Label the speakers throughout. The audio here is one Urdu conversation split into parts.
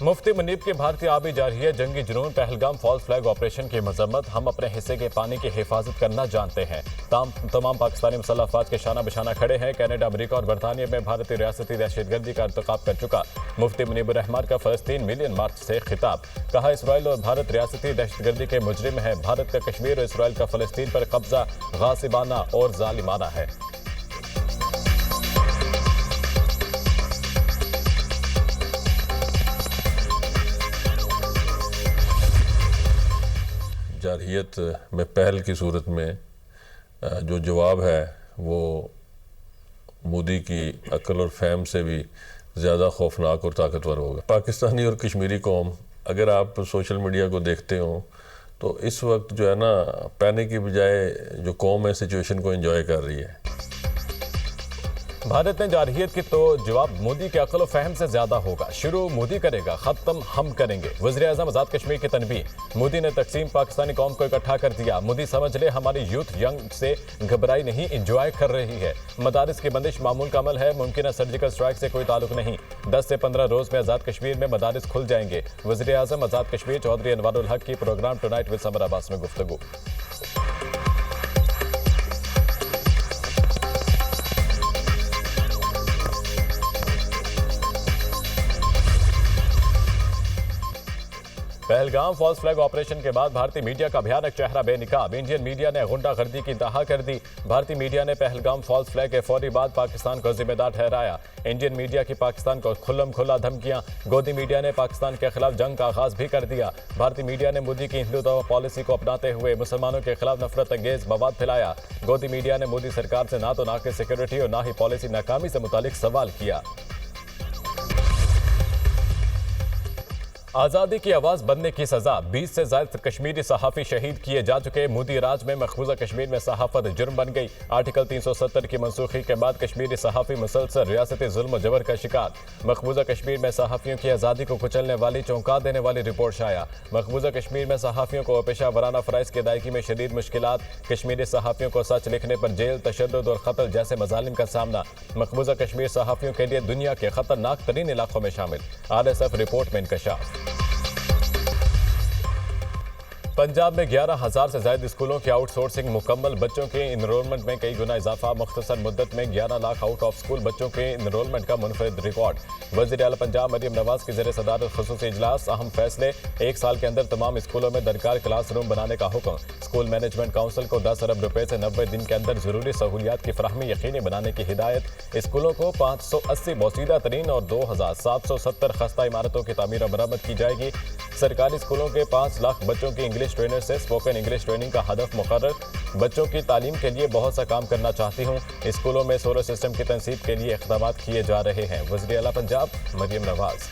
Speaker 1: مفتی منیب کی بھارتی آبی جارحیت جنگی جنون پہلگام فالس فلیگ آپریشن کی مذمت. ہم اپنے حصے کے پانی کی حفاظت کرنا جانتے ہیں. تمام پاکستانی مسلح افواج کے شانہ بشانہ کھڑے ہیں. کینیڈا، امریکہ اور برطانیہ میں بھارتی ریاستی دہشت گردی کا ارتکاب کر چکا. مفتی منیب الرحمان کا فلسطین ملین مارچ سے خطاب. کہا اسرائیل اور بھارت ریاستی دہشت گردی کے مجرم ہیں. بھارت کا کشمیر اور اسرائیل کا فلسطین پر قبضہ غاصبانہ اور ظالمانہ ہے.
Speaker 2: جارحیت میں پہل کی صورت میں جو جواب ہے وہ مودی کی عقل اور فہم سے بھی زیادہ خوفناک اور طاقتور ہوگا. پاکستانی اور کشمیری قوم اگر آپ سوشل میڈیا کو دیکھتے ہوں تو اس وقت جو ہے نا پانے کی بجائے جو قوم ہے سچویشن کو انجوائے کر رہی ہے.
Speaker 1: بھارت نے جارحیت کی تو جواب مودی کے عقل و فہم سے زیادہ ہوگا. شروع مودی کرے گا، ختم ہم کریں گے. وزیر اعظم آزاد کشمیر کی تنبیہ. مودی نے تقسیم پاکستانی قوم کو اکٹھا کر دیا. مودی سمجھ لے ہماری یوتھ ینگ سے گھبرائی نہیں، انجوائے کر رہی ہے. مدارس کی بندش معمول کا عمل ہے، ممکنہ سرجیکل سٹرائک سے کوئی تعلق نہیں. 10 سے 15 روز میں آزاد کشمیر میں مدارس کھل جائیں گے. وزیر اعظم آزاد کشمیر چودھری انوار الحق کی پروگرام ٹونائٹ ود سمر عباس میں گفتگو. پہلگام فالس فلیگ آپریشن کے بعد بھارتی میڈیا کا بھیانک چہرہ بے نقاب. انڈین میڈیا نے غنڈہ گردی کی انتہا کر دی. بھارتی میڈیا نے پہلگام فالس فلیگ کے فوری بعد پاکستان کو ذمہ دار ٹھہرایا. انڈین میڈیا کی پاکستان کو کھلم کھلا دھمکیاں. گودی میڈیا نے پاکستان کے خلاف جنگ کا آغاز بھی کر دیا. بھارتی میڈیا نے مودی کی ہندو دو پالیسی کو اپناتے ہوئے مسلمانوں کے خلاف نفرت انگیز مواد پھیلایا. گودی میڈیا نے مودی سرکار سے نہ تو ناقص سیکورٹی اور نہ ہی پالیسی ناکامی سے متعلق سوال کیا. آزادی کی آواز بننے کی سزا. 20 سے زائد کشمیری صحافی شہید کیے جا چکے. مودی راج میں مقبوضہ کشمیر میں صحافت جرم بن گئی. آرٹیکل 370 کی منسوخی کے بعد کشمیری صحافی مسلسل ریاستی ظلم و جبر کا شکار. مقبوضہ کشمیر میں صحافیوں کی آزادی کو کچلنے والی چونکا دینے والی رپورٹ شائع. مقبوضہ کشمیر میں صحافیوں کو پیشہ ورانہ فرائض کی ادائیگی میں شدید مشکلات. کشمیری صحافیوں کو سچ لکھنے پر جیل، تشدد اور قتل جیسے مظالم کا سامنا. مقبوضہ کشمیر صحافیوں کے لیے دنیا کے خطرناک ترین علاقوں میں شامل. RSF رپورٹ میں انکشاف. پنجاب میں 11,000 سے زائد اسکولوں کی آؤٹ سورسنگ مکمل. بچوں کے انرولمنٹ میں کئی گنا اضافہ. مختصر مدت میں 11 لاکھ آؤٹ آف اسکول بچوں کے انرولمنٹ کا منفرد ریکارڈ. وزیر اعلیٰ پنجاب مریم نواز کی زیر صدارت خصوصی اجلاس. اہم فیصلے. 1 سال کے اندر تمام اسکولوں میں درکار کلاس روم بنانے کا حکم. اسکول مینجمنٹ کونسل کو 10 ارب روپے سے 90 دن کے اندر ضروری سہولیات کی فراہمی یقینی بنانے کی ہدایت. اسکولوں کو 580 بوسیدہ ترین اور 2,770 خستہ عمارتوں کی تعمیر و مرمت کی جائے گی. سرکاری اسکولوں کے 5 لاکھ بچوں کی انگلش ٹرینر سے اسپوکن انگلش ٹریننگ کا ہدف مقرر. بچوں کی تعلیم کے لیے بہت سا کام کرنا چاہتی ہوں. اسکولوں میں سولر سسٹم کی تنصیب کے لیے اقدامات کیے جا رہے ہیں. وزیر اعلیٰ پنجاب مریم نواز.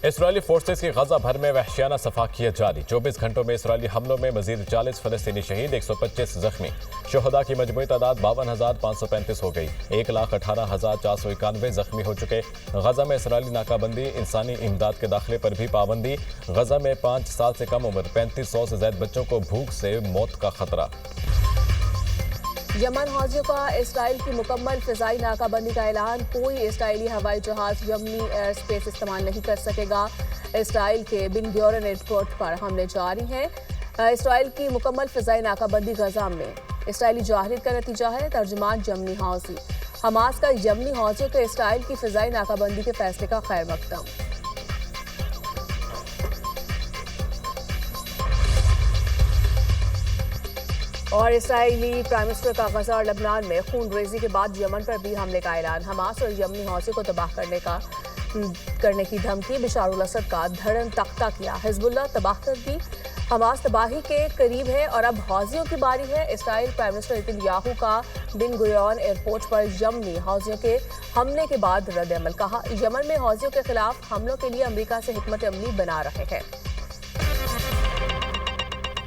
Speaker 1: اسرائیلی فورسز کی غزہ بھر میں وحشیانہ صفاقیت جاری. 24 گھنٹوں میں اسرائیلی حملوں میں مزید 40 فلسطینی شہید، 125 زخمی. شہداء کی مجموعی تعداد 52,535 ہو گئی. 1,18,491 زخمی ہو چکے. غزہ میں اسرائیلی ناکہ بندی، انسانی امداد کے داخلے پر بھی پابندی. غزہ میں 5 سال سے کم عمر 3500 سے زائد بچوں کو بھوک سے موت کا خطرہ.
Speaker 3: یمن حوثیوں کا اسرائیل کی مکمل فضائی ناکہ بندی کا اعلان. کوئی اسرائیلی ہوائی جہاز یمنی ایئر سپیس استعمال نہیں کر سکے گا. اسرائیل کے بن گورن ایئرپورٹ پر حملے جاری ہیں. اسرائیل کی مکمل فضائی ناکہ بندی غزہ میں اسرائیلی جارحیت کا نتیجہ ہے. ترجمان یمنی حوثی. حماس کا یمنی حوثیوں کے اسرائیل کی فضائی ناکہ بندی کے فیصلے کا خیر مقدم. اور اسرائیلی پرائم منسٹر کا غزہ اور لبنان میں خون ریزی کے بعد یمن پر بھی حملے کا اعلان. حماس اور یمنی حوثی کو تباہ کرنے کی دھمکی. بشار الاسد کا دھڑن تختہ کیا. حزب اللہ تباہ کر دی. حماس تباہی کے قریب ہے اور اب حوثیوں کی باری ہے. اسرائیل پرائم منسٹر نیتن کا بن گوریون ایئرپورٹ پر یمنی حوثیوں کے حملے کے بعد رد عمل. کہا یمن میں حوثیوں کے خلاف حملوں کے لیے امریکہ سے حکمت عملی بنا رہے ہیں.